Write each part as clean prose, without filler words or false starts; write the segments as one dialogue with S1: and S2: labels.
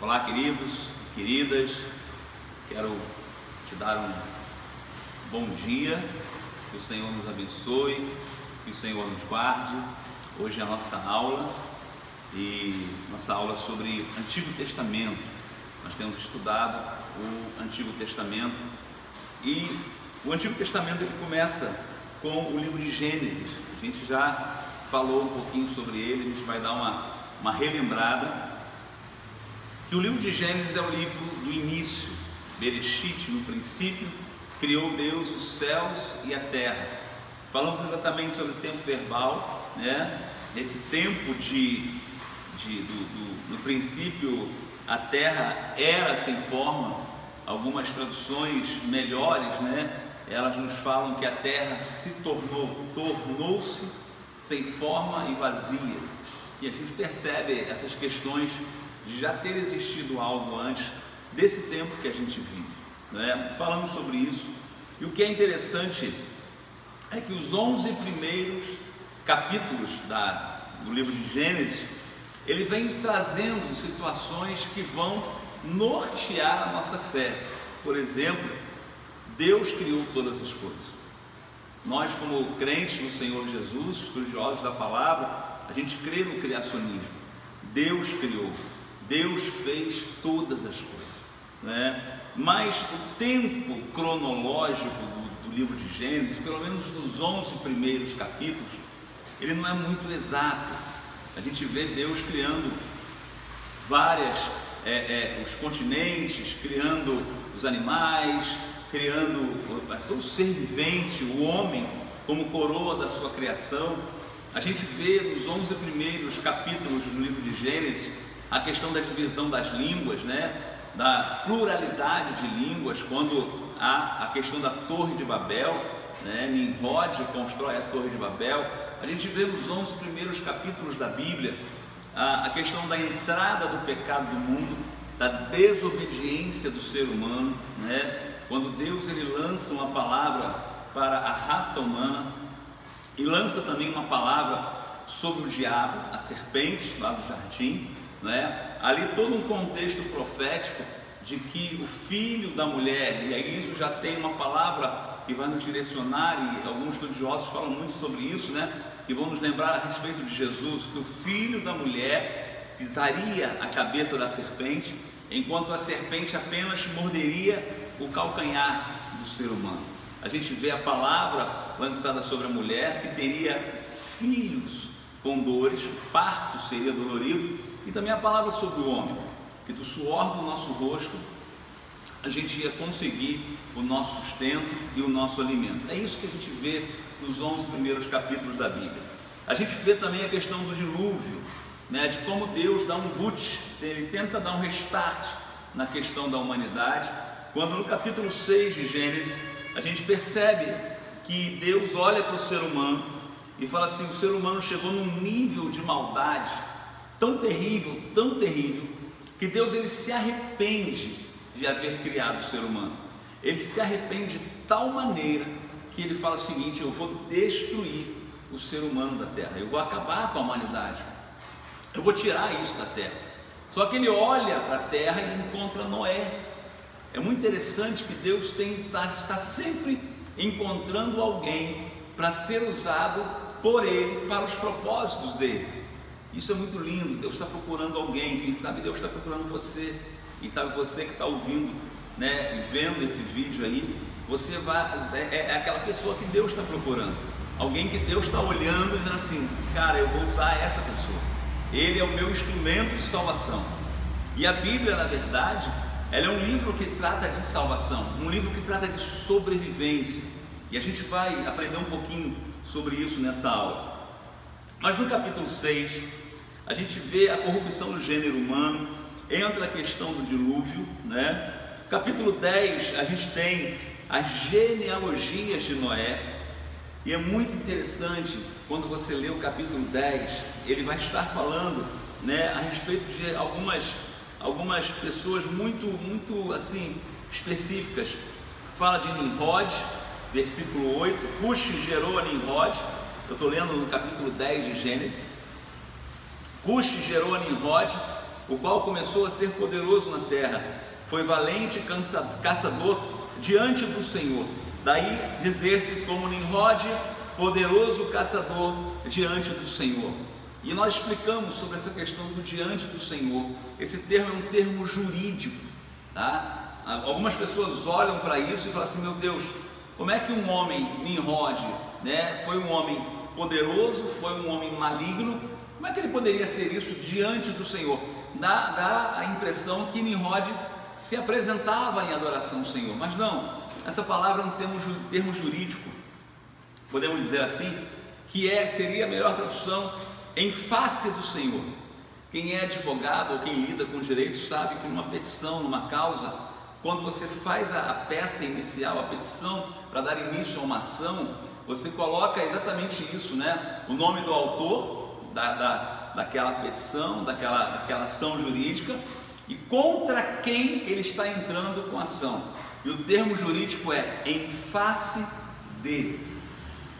S1: Olá, queridos, queridas, quero te dar um bom dia, que o Senhor nos abençoe, que o Senhor nos guarde. Hoje é a nossa aula, e nossa aula é sobre Antigo Testamento. Nós temos estudado o Antigo Testamento, e o Antigo Testamento ele começa com o livro de Gênesis. A gente já falou um pouquinho sobre ele, a gente vai dar uma relembrada. Que o livro de Gênesis é o livro do início. Bereshit, no princípio, criou Deus os céus e a terra. Falamos exatamente sobre o tempo verbal, né? Esse tempo no princípio a terra era sem forma. Algumas traduções melhores, né? Elas nos falam que a terra se tornou-se sem forma e vazia. E a gente percebe essas questões de já ter existido algo antes desse tempo que a gente vive, né? Falamos sobre isso, e o que é interessante é que os 11 primeiros capítulos do livro de Gênesis, ele vem trazendo situações que vão nortear a nossa fé. Por exemplo, Deus criou todas as coisas. Nós, como crentes no Senhor Jesus, estudiosos da palavra, a gente crê no criacionismo. Deus criou, Deus fez todas as coisas, né? Mas o tempo cronológico do livro de Gênesis, pelo menos nos 11 primeiros capítulos, ele não é muito exato. A gente vê Deus criando os continentes, criando os animais, criando todo ser vivente, o homem como coroa da sua criação. A gente vê nos 11 primeiros capítulos do livro de Gênesis a questão da divisão das línguas, né? Da pluralidade de línguas, quando há a questão da Torre de Babel, né? Nimrod constrói a Torre de Babel. A gente vê nos 11 primeiros capítulos da Bíblia a questão da entrada do pecado do mundo, da desobediência do ser humano, né? Quando Deus ele lança uma palavra para a raça humana, e lança também uma palavra sobre o diabo, a serpente lá do jardim, né? Ali todo um contexto profético de que o filho da mulher, e aí isso já tem uma palavra que vai nos direcionar, e alguns estudiosos falam muito sobre isso, né? Que vão nos lembrar a respeito de Jesus, que o filho da mulher pisaria a cabeça da serpente, enquanto a serpente apenas morderia o calcanhar do ser humano. A gente vê a palavra lançada sobre a mulher, que teria filhos com dores, parto seria dolorido, e também a palavra sobre o homem, que do suor do nosso rosto a gente ia conseguir o nosso sustento e o nosso alimento. É isso que a gente vê nos 11 primeiros capítulos da Bíblia. A gente vê também a questão do dilúvio, né? De como Deus dá um boot, ele tenta dar um restart na questão da humanidade, quando no capítulo 6 de Gênesis a gente percebe que Deus olha para o ser humano e fala assim: o ser humano chegou num nível de maldade tão terrível, que Deus ele se arrepende de haver criado o ser humano. Ele se arrepende de tal maneira que ele fala o seguinte: eu vou destruir o ser humano da terra, eu vou acabar com a humanidade, eu vou tirar isso da terra. Só que ele olha para a terra e encontra Noé. É muito interessante que Deus está sempre encontrando alguém para ser usado por ele para os propósitos dele. Isso é muito lindo. Deus está procurando alguém. Quem sabe Deus está procurando você. Quem sabe você que está ouvindo, né, e vendo esse vídeo aí, você é aquela pessoa que Deus está procurando. Alguém que Deus está olhando e dizendo assim: cara, eu vou usar essa pessoa. Ele é o meu instrumento de salvação. E a Bíblia, na verdade, ela é um livro que trata de salvação, um livro que trata de sobrevivência. E a gente vai aprender um pouquinho sobre isso nessa aula. Mas no capítulo 6, a gente vê a corrupção do gênero humano, entra a questão do dilúvio, né? Capítulo 10, a gente tem as genealogias de Noé, e é muito interessante quando você lê o capítulo 10, ele vai estar falando, né, a respeito de algumas pessoas muito assim específicas. Fala de Nimrod, versículo 8, Cush gerou a Nimrod. Eu estou lendo no capítulo 10 de Gênesis. Cush gerou a Nimrod, o qual começou a ser poderoso na terra. Foi valente caçador diante do Senhor. Daí dizer-se como Nimrod, poderoso caçador diante do Senhor. E nós explicamos sobre essa questão do diante do Senhor. Esse termo é um termo jurídico, tá? Algumas pessoas olham para isso e falam assim: meu Deus, como é que um homem, Nimrod, né, foi um homem poderoso, foi um homem maligno, como é que ele poderia ser isso diante do Senhor? Dá a impressão que Nimrod se apresentava em adoração ao Senhor, mas não. Essa palavra é um termo jurídico, podemos dizer assim, que seria a melhor tradução, em face do Senhor. Quem é advogado ou quem lida com direito sabe que numa petição, numa causa, quando você faz a peça inicial, a petição para dar início a uma ação, você coloca exatamente isso, né? O nome do autor daquela petição, daquela ação jurídica, e contra quem ele está entrando com a ação. E o termo jurídico é em face de.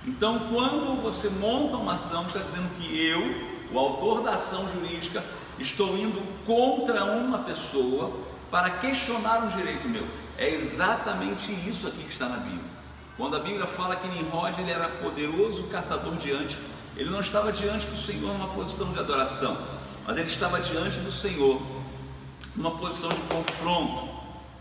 S1: Então, quando você monta uma ação, está dizendo que eu, o autor da ação jurídica, estou indo contra uma pessoa para questionar um direito meu. É exatamente isso aqui que está na Bíblia. Quando a Bíblia fala que Nimrod ele era poderoso caçador diante, ele não estava diante do Senhor numa posição de adoração, mas ele estava diante do Senhor numa posição de confronto.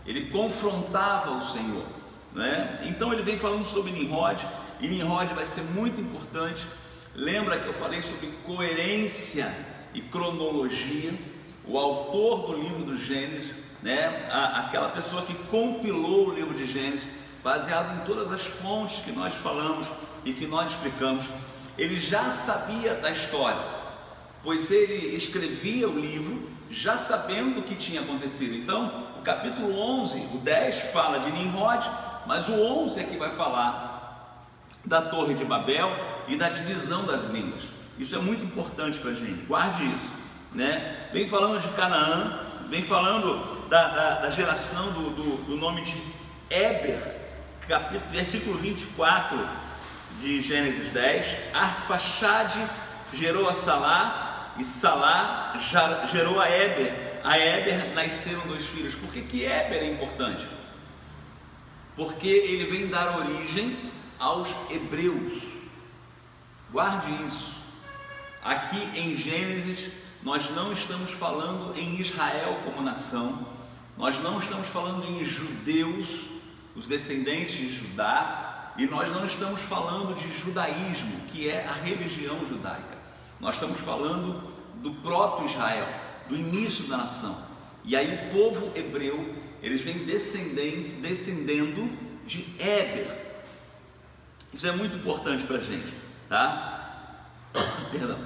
S1: Ele confrontava o Senhor, né? Então ele vem falando sobre Nimrod, e Nimrod vai ser muito importante. Lembra que eu falei sobre coerência e cronologia? O autor do livro do Gênesis, né? Aquela pessoa que compilou o livro de Gênesis, baseado em todas as fontes que nós falamos e que nós explicamos, ele já sabia da história, pois ele escrevia o livro já sabendo o que tinha acontecido. Então, o capítulo 11, o 10 fala de Nimrod, mas o 11 é que vai falar da Torre de Babel e da divisão das línguas. Isso é muito importante para a gente, guarde isso, né? Vem falando de Canaã, vem falando da geração do nome de Éber, versículo 24 de Gênesis 10. Arfaxade gerou a Salá, e Salá gerou a Éber. A Éber nasceram 2 filhos. Por que Éber é importante? Porque ele vem dar origem aos hebreus. Guarde isso. Aqui em Gênesis nós não estamos falando em Israel como nação, nós não estamos falando em judeus, os descendentes de Judá, e nós não estamos falando de judaísmo, que é a religião judaica. Nós estamos falando do proto-Israel, do início da nação. E aí o povo hebreu, eles vêm descendendo de Éber. Isso é muito importante para a gente, tá? Perdão.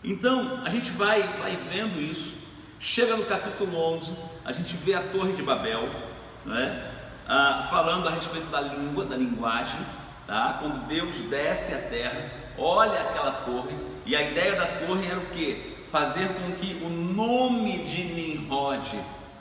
S1: Então, a gente vai vendo isso. Chega no capítulo 11, a gente vê a Torre de Babel, né? Falando a respeito da língua, da linguagem, tá? Quando Deus desce à terra, olha aquela torre, e a ideia da torre era o quê? Fazer com que o nome de Nimrod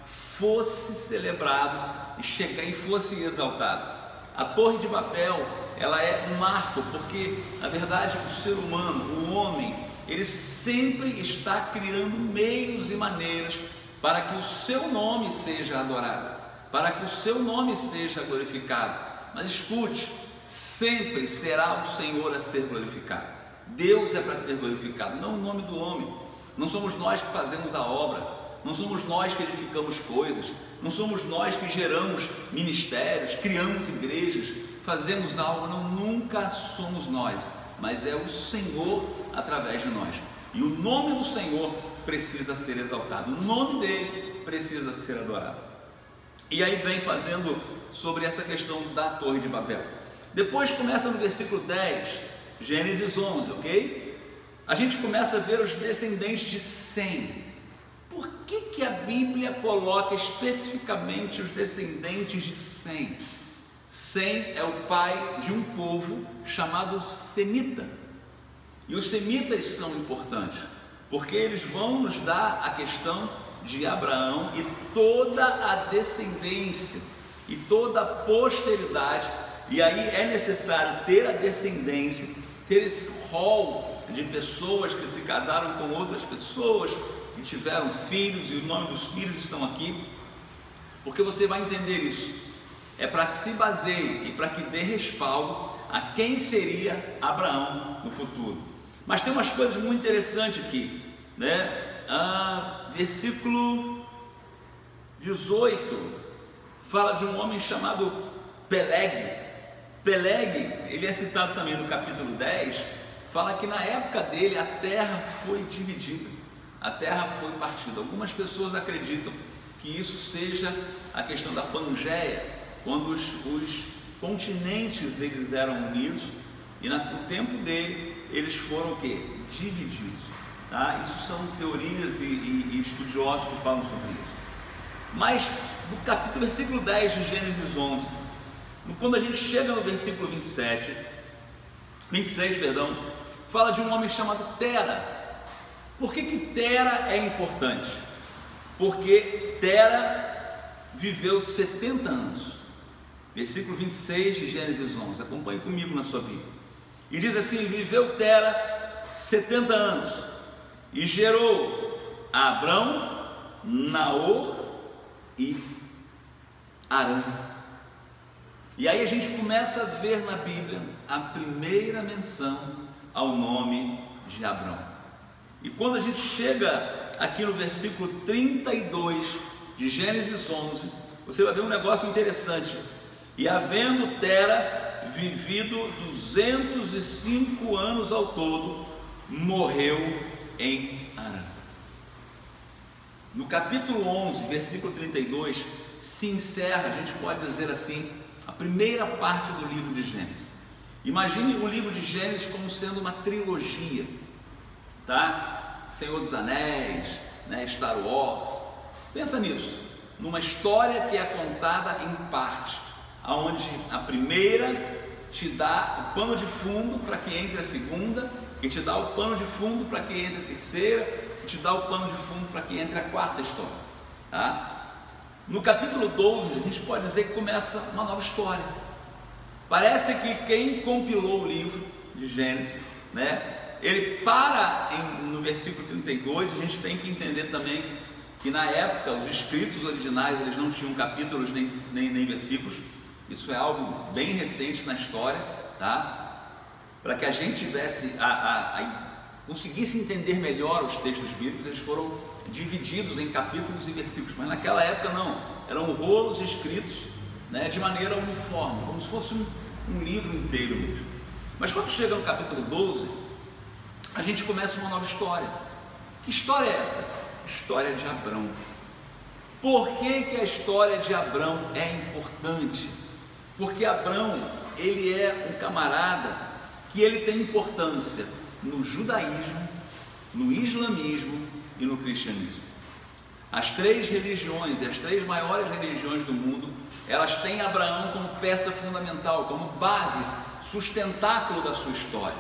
S1: fosse celebrado e fosse exaltado. A Torre de Babel, ela é um marco, porque na verdade o ser humano, o homem, ele sempre está criando meios e maneiras para que o seu nome seja adorado, para que o seu nome seja glorificado. Mas escute, sempre será o Senhor a ser glorificado. Deus é para ser glorificado, não o nome do homem. Não somos nós que fazemos a obra, não somos nós que edificamos coisas, não somos nós que geramos ministérios, criamos igrejas, fazemos algo, não, nunca somos nós, mas é o Senhor através de nós. E o nome do Senhor precisa ser exaltado, o nome dele precisa ser adorado. E aí vem fazendo sobre essa questão da Torre de Babel. Depois começa no versículo 10, Gênesis 11, ok? A gente começa a ver os descendentes de Sem. Por que a Bíblia coloca especificamente os descendentes de Sem? Sem é o pai de um povo chamado Semita. E os semitas são importantes, porque eles vão nos dar a questão de Abraão e toda a descendência e toda a posteridade. E aí é necessário ter a descendência, ter esse rol de pessoas que se casaram com outras pessoas, que tiveram filhos, e o nome dos filhos estão aqui, porque você vai entender isso. É para que se baseie e para que dê respaldo a quem seria Abraão no futuro. Mas tem umas coisas muito interessantes aqui, né? Versículo 18 fala de um homem chamado Peleg. Peleg, ele é citado também no capítulo 10, fala que na época dele a terra foi dividida, a terra foi partida. Algumas pessoas acreditam que isso seja a questão da Pangeia, quando os continentes eles eram unidos, e no tempo dele eles foram o quê? Divididos. Tá? Isso são teorias e estudiosos que falam sobre isso. Mas no capítulo, versículo 10 de Gênesis 11, quando a gente chega no versículo 26, fala de um homem chamado Tera. Por que Tera é importante? Porque Tera viveu 70 anos. Versículo 26 de Gênesis 11, acompanhe comigo na sua Bíblia. E diz assim: viveu Tera 70 anos e gerou Abrão, Naor e Arã. E aí a gente começa a ver na Bíblia a primeira menção ao nome de Abrão. E quando a gente chega aqui no versículo 32 de Gênesis 11, você vai ver um negócio interessante. E havendo Tera vivido 205 anos ao todo, morreu em Harã. No capítulo 11, versículo 32, se encerra, a gente pode dizer assim, a primeira parte do livro de Gênesis. Imagine o livro de Gênesis como sendo uma trilogia, tá? Senhor dos Anéis, né? Star Wars. Pensa nisso, numa história que é contada em partes, onde a primeira te dá o pano de fundo para que entre a segunda, que te dá o pano de fundo para que entre a terceira, que te dá o pano de fundo para que entre a quarta história, tá? No capítulo 12, a gente pode dizer que começa uma nova história. Parece que quem compilou o livro de Gênesis, né, ele para no versículo 32. A gente tem que entender também que na época os escritos originais eles não tinham capítulos nem versículos. Isso é algo bem recente na história, tá? Para que a gente tivesse conseguisse entender melhor os textos bíblicos, eles foram divididos em capítulos e versículos, mas naquela época não, eram rolos escritos, né, de maneira uniforme, como se fosse um livro inteiro mesmo. Mas quando chega no capítulo 12, a gente começa uma nova história. Que história é essa? História de Abrão. Por que a história de Abrão é importante? Porque Abrão, ele é um camarada que ele tem importância no judaísmo, no islamismo e no cristianismo. As três religiões, as três maiores religiões do mundo, elas têm Abraão como peça fundamental, como base, sustentáculo da sua história.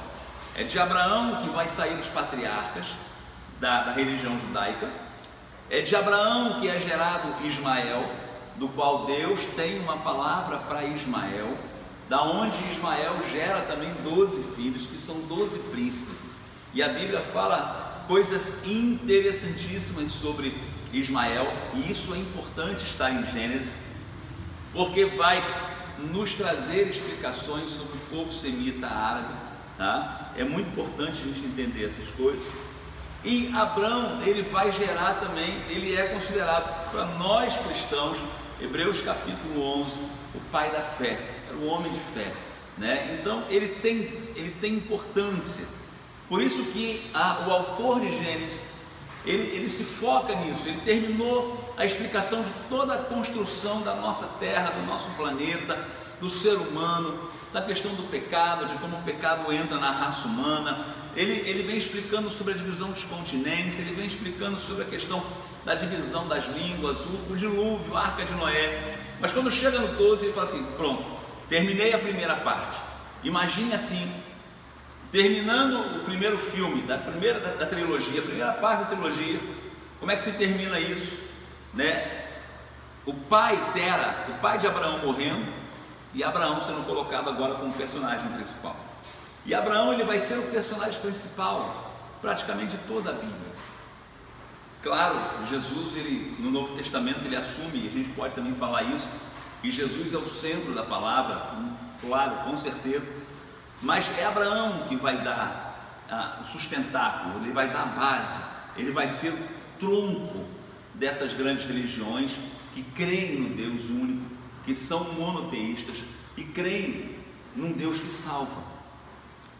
S1: É de Abraão que vai sair os patriarcas da religião judaica. É de Abraão que é gerado Ismael, do qual Deus tem uma palavra para Ismael, da onde Ismael gera também 12 filhos, que são 12 príncipes. E a Bíblia fala coisas interessantíssimas sobre Ismael, e isso é importante estar em Gênesis, porque vai nos trazer explicações sobre o povo semita árabe, tá? É muito importante a gente entender essas coisas. E Abrão, ele vai gerar também, ele é considerado para nós cristãos, Hebreus capítulo 11, o pai da fé, era o homem de fé, né? Então ele tem importância. Por isso que o autor de Gênesis, ele se foca nisso. Ele terminou a explicação de toda a construção da nossa terra, do nosso planeta, do ser humano, da questão do pecado, de como o pecado entra na raça humana. Ele vem explicando sobre a divisão dos continentes, ele vem explicando sobre a questão da divisão das línguas, o dilúvio, a arca de Noé. Mas quando chega no 12, ele fala assim: pronto, terminei a primeira parte. Imagine assim, terminando o primeiro filme da trilogia, a primeira parte da trilogia, como é que se termina isso, né? O pai Tera, o pai de Abraão morrendo, e Abraão sendo colocado agora como personagem principal. E Abraão, ele vai ser o personagem principal praticamente de toda a Bíblia. Claro, Jesus, ele, no Novo Testamento, ele assume, e a gente pode também falar isso, que Jesus é o centro da palavra, claro, com certeza, mas é Abraão que vai dar o sustentáculo, ele vai dar a base, ele vai ser o tronco dessas grandes religiões que creem no Deus único, que são monoteístas e creem num Deus que salva,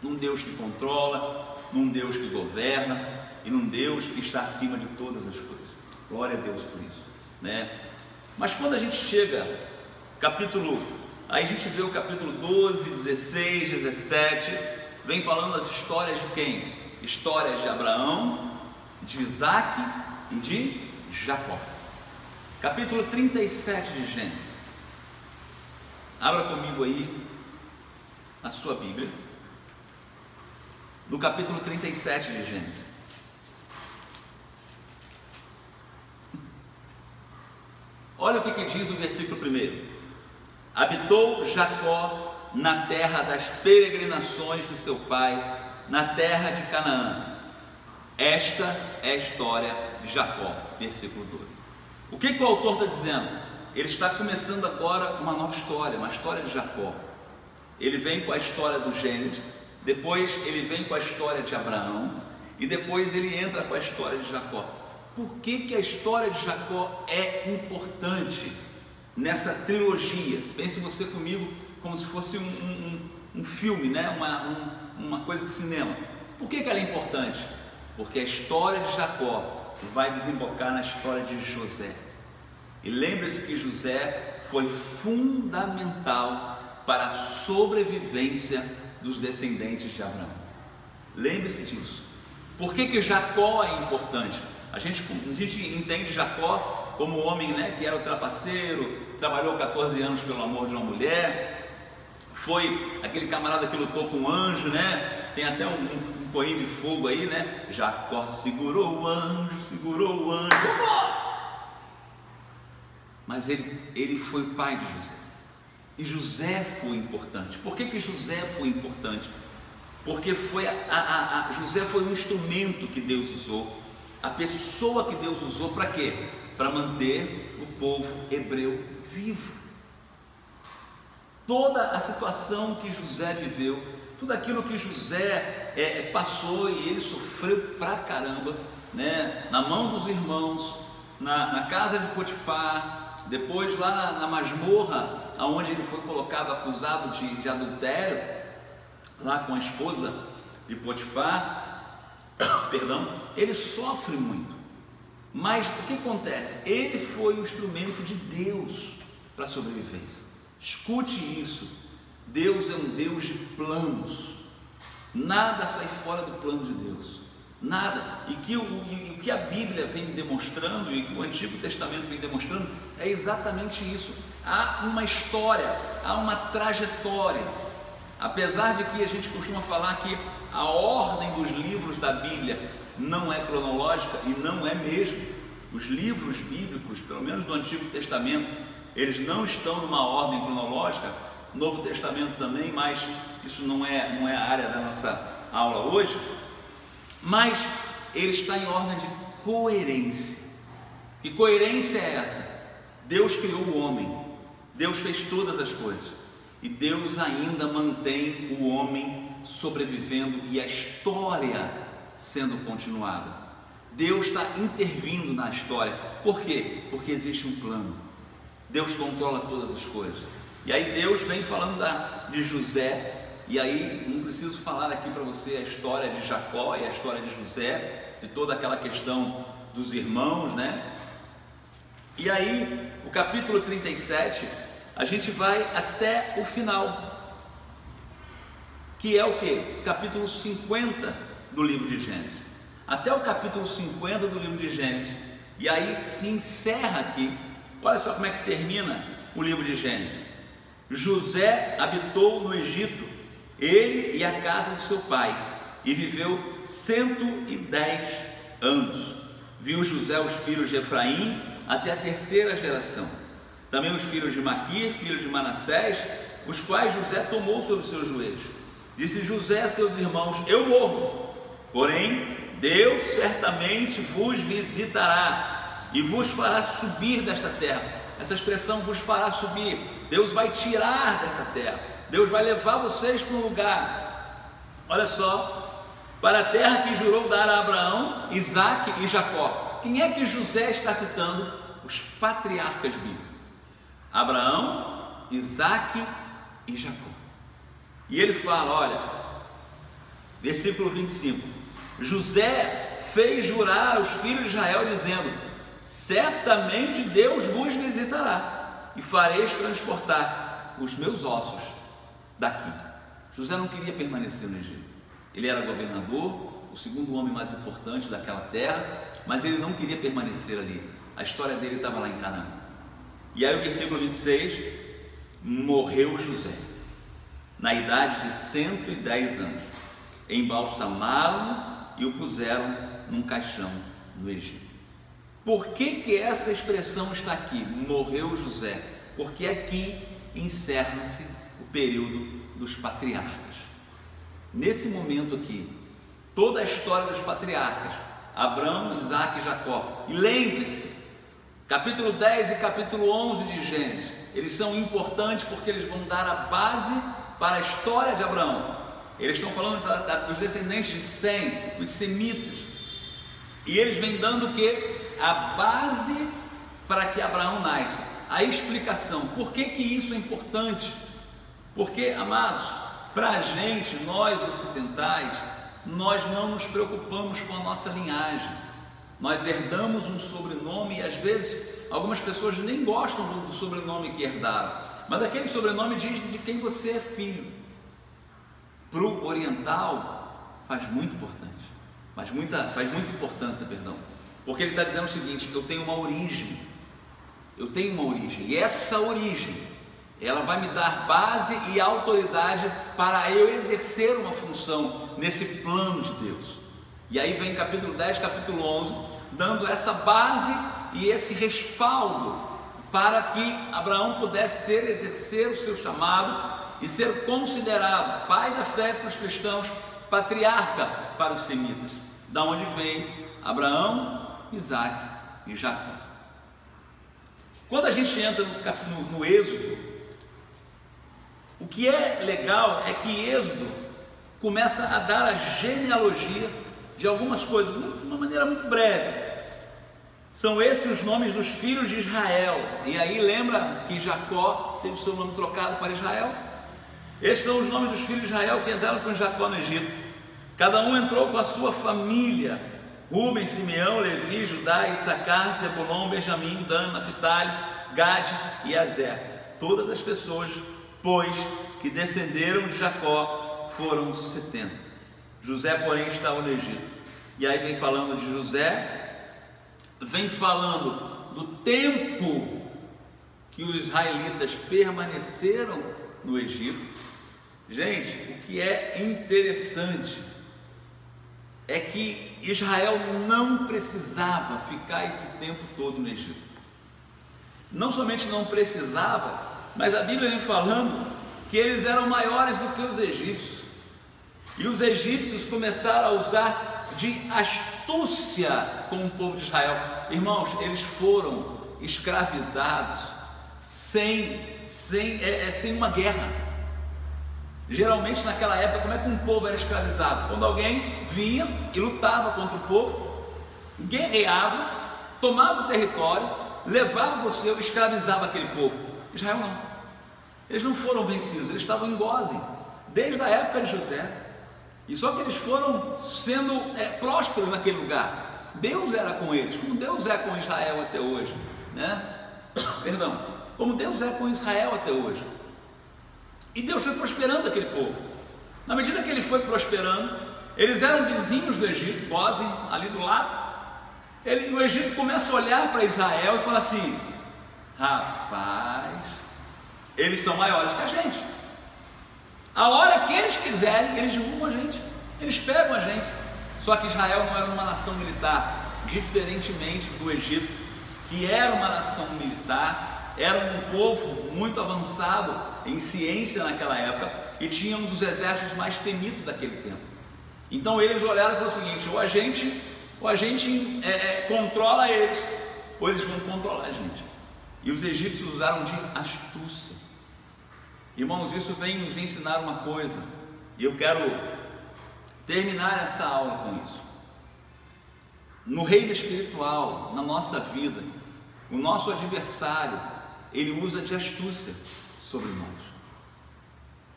S1: num Deus que controla, num Deus que governa e num Deus que está acima de todas as coisas. Glória a Deus por isso, né? Mas quando a gente chega aí a gente vê o capítulo 12, 16, 17, vem falando as histórias de quem? Histórias de Abraão, de Isaac e de Jacó. Capítulo 37 de Gênesis. Abra comigo aí a sua Bíblia, no capítulo 37 de Gênesis. Olha o que diz o versículo 1. Habitou Jacó na terra das peregrinações de seu pai, na terra de Canaã. Esta é a história de Jacó, versículo 12. O que o autor está dizendo? Ele está começando agora uma nova história, uma história de Jacó. Ele vem com a história do Gênesis, depois ele vem com a história de Abraão, e depois ele entra com a história de Jacó. Por que a história de Jacó é importante nessa trilogia? Pense você comigo como se fosse um filme, né? uma coisa de cinema. Por que ela é importante? Porque a história de Jacó vai desembocar na história de José. E lembre-se que José foi fundamental para a sobrevivência dos descendentes de Abraão. Lembre-se disso. Por que Jacó é importante? A gente entende Jacó como um homem, né, que era o trapaceiro, trabalhou 14 anos pelo amor de uma mulher, foi aquele camarada que lutou com um anjo, né? Tem até um poema de fogo aí, né? Jacó segurou o anjo. Mas ele foi o pai de José. E José foi importante. Por que José foi importante? Porque José foi um instrumento que Deus usou, a pessoa que Deus usou para quê? Para manter o povo hebreu vivo. Toda a situação que José viveu, tudo aquilo que José passou, e ele sofreu pra caramba, né? Na mão dos irmãos, na casa de Potifar, depois lá na masmorra, onde ele foi colocado, acusado de adultério, lá com a esposa de Potifar, perdão, ele sofre muito. Mas o que acontece? Ele foi um instrumento de Deus para a sobrevivência. Escute isso: Deus é um Deus de planos, nada sai fora do plano de Deus, nada. E o que a Bíblia vem demonstrando, e que o Antigo Testamento vem demonstrando, é exatamente isso. Há uma história, há uma trajetória. Apesar de que a gente costuma falar que a ordem dos livros da Bíblia não é cronológica, e não é mesmo. Os livros bíblicos, pelo menos do Antigo Testamento, eles não estão numa ordem cronológica, Novo Testamento também, mas isso não é a área da nossa aula hoje. Mas ele está em ordem de coerência. Que coerência é essa? Deus criou o homem, Deus fez todas as coisas, e Deus ainda mantém o homem sobrevivendo e a história sendo continuada. Deus está intervindo na história. Por quê? Porque existe um plano. Deus controla todas as coisas. E aí Deus vem falando de José, e aí não preciso falar aqui para você a história de Jacó e a história de José, de toda aquela questão dos irmãos, né? E aí, o capítulo 37, a gente vai até o final, que é o que? Capítulo 50 do livro de Gênesis. Até o capítulo 50 do livro de Gênesis. E aí se encerra aqui. Olha só como é que termina o livro de Gênesis. José habitou no Egito, ele e a casa de seu pai, e viveu 110 anos. Viu José os filhos de Efraim até a terceira geração. Também os filhos de Maquir, filho de Manassés, os quais José tomou sobre os seus joelhos. Disse José a seus irmãos: eu morro, porém Deus certamente vos visitará e vos fará subir desta terra. Essa expressão, vos fará subir, Deus vai tirar dessa terra, Deus vai levar vocês para um lugar, olha só, para a terra que jurou dar a Abraão, Isaque e Jacó. Quem é que José está citando? Os patriarcas bíblicos: Abraão, Isaque e Jacó. E ele fala, olha, versículo 25: José fez jurar os filhos de Israel, dizendo: certamente Deus vos visitará e fareis transportar os meus ossos daqui. José não queria permanecer no Egito. Ele era governador, o segundo homem mais importante daquela terra, mas ele não queria permanecer ali. A história dele estava lá em Canaã. E aí o versículo 26: morreu José na idade de 110 anos, embalsamaram-no e o puseram num caixão no Egito. Por que essa expressão está aqui, morreu José? Porque aqui encerra-se o período dos patriarcas. Nesse momento aqui, toda a história dos patriarcas, Abraão, Isaque e Jacó. E lembre-se, capítulo 10 e capítulo 11 de Gênesis, eles são importantes porque eles vão dar a base para a história de Abraão. Eles estão falando dos descendentes de Sem, dos semitas, e eles vêm dando o que? A base para que Abraão nasça, a explicação. Por que isso é importante? Porque, amados, para a gente, nós ocidentais, nós não nos preocupamos com a nossa linhagem. Nós herdamos um sobrenome e às vezes algumas pessoas nem gostam do sobrenome que herdaram, mas aquele sobrenome diz de quem você é filho. Para o oriental faz muito importância, porque ele está dizendo o seguinte: eu tenho uma origem, e essa origem, ela vai me dar base e autoridade para eu exercer uma função nesse plano de Deus. E aí vem capítulo 10, capítulo 11, dando essa base e esse respaldo para que Abraão pudesse exercer o seu chamado e ser considerado pai da fé para os cristãos, patriarca para os semitas, da onde vem Abraão, Isaque e Jacó. Quando a gente entra no Êxodo, o que é legal é que Êxodo começa a dar a genealogia de algumas coisas, de uma maneira muito breve. São esses os nomes dos filhos de Israel. E aí lembra que Jacó teve seu nome trocado para Israel? Esses são os nomes dos filhos de Israel que entraram com Jacó no Egito. Cada um entrou com a sua família: Rúben, Simeão, Levi, Judá, Issacar, Zebulon, Benjamim, Dan, Naphtali, Gade e Azer. Todas as pessoas, pois, que descenderam de Jacó foram 70. José, porém, estava no Egito. E aí vem falando de José, vem falando do tempo que os israelitas permaneceram no Egito. Gente, o que é interessante é que Israel não precisava ficar esse tempo todo no Egito. Não somente não precisava, mas a Bíblia vem falando que eles eram maiores do que os egípcios. E os egípcios começaram a usar de astúcia com o povo de Israel. Irmãos, eles foram escravizados sem uma guerra. Geralmente naquela época, como é que um povo era escravizado? Quando alguém vinha e lutava contra o povo, guerreava, tomava o território, levava para o seu, escravizava aquele povo. Israel não. Eles não foram vencidos, eles estavam em Gósen desde a época de José. E só que eles foram sendo prósperos naquele lugar. Deus era com eles, como Deus é com Israel até hoje, né? Como Deus é com Israel até hoje. E Deus foi prosperando aquele povo. Na medida que ele foi prosperando, eles eram vizinhos do Egito, Gósen, ali do lado. O Egito começa a olhar para Israel e fala assim: rapaz, eles são maiores que a gente. A hora que eles quiserem, eles derrubam a gente, eles pegam a gente. Só que Israel não era uma nação militar, diferentemente do Egito, que era uma nação militar, era um povo muito avançado em ciência naquela época. e tinha um dos exércitos mais temidos daquele tempo. Então eles olharam e falaram o seguinte: ou a gente controla eles, ou eles vão controlar a gente. E os egípcios usaram de astúcia. Irmãos, isso vem nos ensinar uma coisa, e eu quero terminar essa aula com isso. No reino espiritual, na nossa vida, o nosso adversário, ele usa de astúcia sobre nós.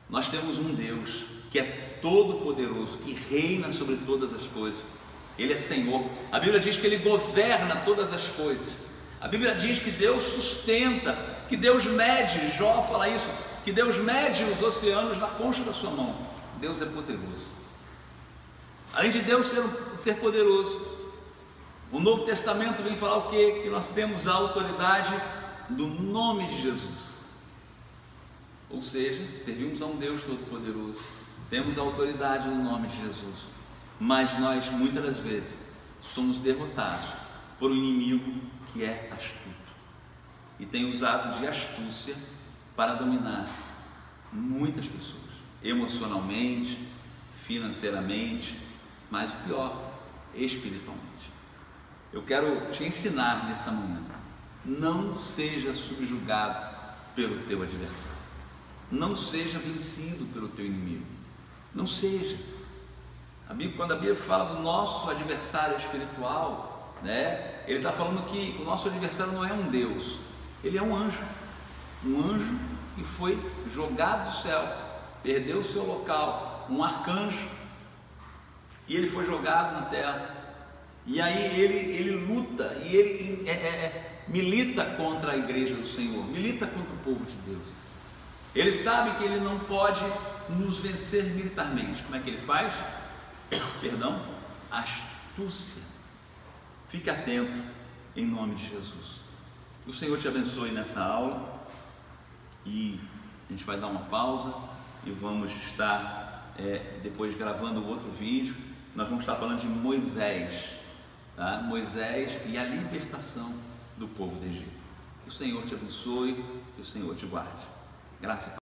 S1: Nós temos um Deus que é todo poderoso, que reina sobre todas as coisas. Ele é Senhor. A Bíblia diz que Ele governa todas as coisas. A Bíblia diz que Deus sustenta, que Deus mede, Jó fala isso, que Deus mede os oceanos na concha da sua mão. Deus é poderoso. Além de Deus ser poderoso, o Novo Testamento vem falar o quê? Que nós temos a autoridade do nome de Jesus. Ou seja, servimos a um Deus todo-poderoso, temos a autoridade no nome de Jesus, mas nós muitas das vezes somos derrotados por um inimigo que é astuto e tem usado de astúcia para dominar muitas pessoas, emocionalmente, financeiramente, mas o pior, espiritualmente. Eu quero te ensinar nessa manhã: não seja subjugado pelo teu adversário, não seja vencido pelo teu inimigo, não seja. Quando a Bíblia fala do nosso adversário espiritual, ele está falando que o nosso adversário não é um Deus, ele é um anjo que foi jogado do céu, perdeu o seu local, um arcanjo, e ele foi jogado na terra. E aí ele luta, e ele milita contra a igreja do Senhor, milita contra o povo de Deus. Ele sabe que ele não pode nos vencer militarmente. Como é que ele faz? Astúcia. Fique atento em nome de Jesus. O Senhor te abençoe nessa aula, e a gente vai dar uma pausa e vamos estar depois gravando outro vídeo. Nós vamos estar falando de Moisés, tá? Moisés e a libertação do povo do Egito. Que o Senhor te abençoe, que o Senhor te guarde. Graças a Deus.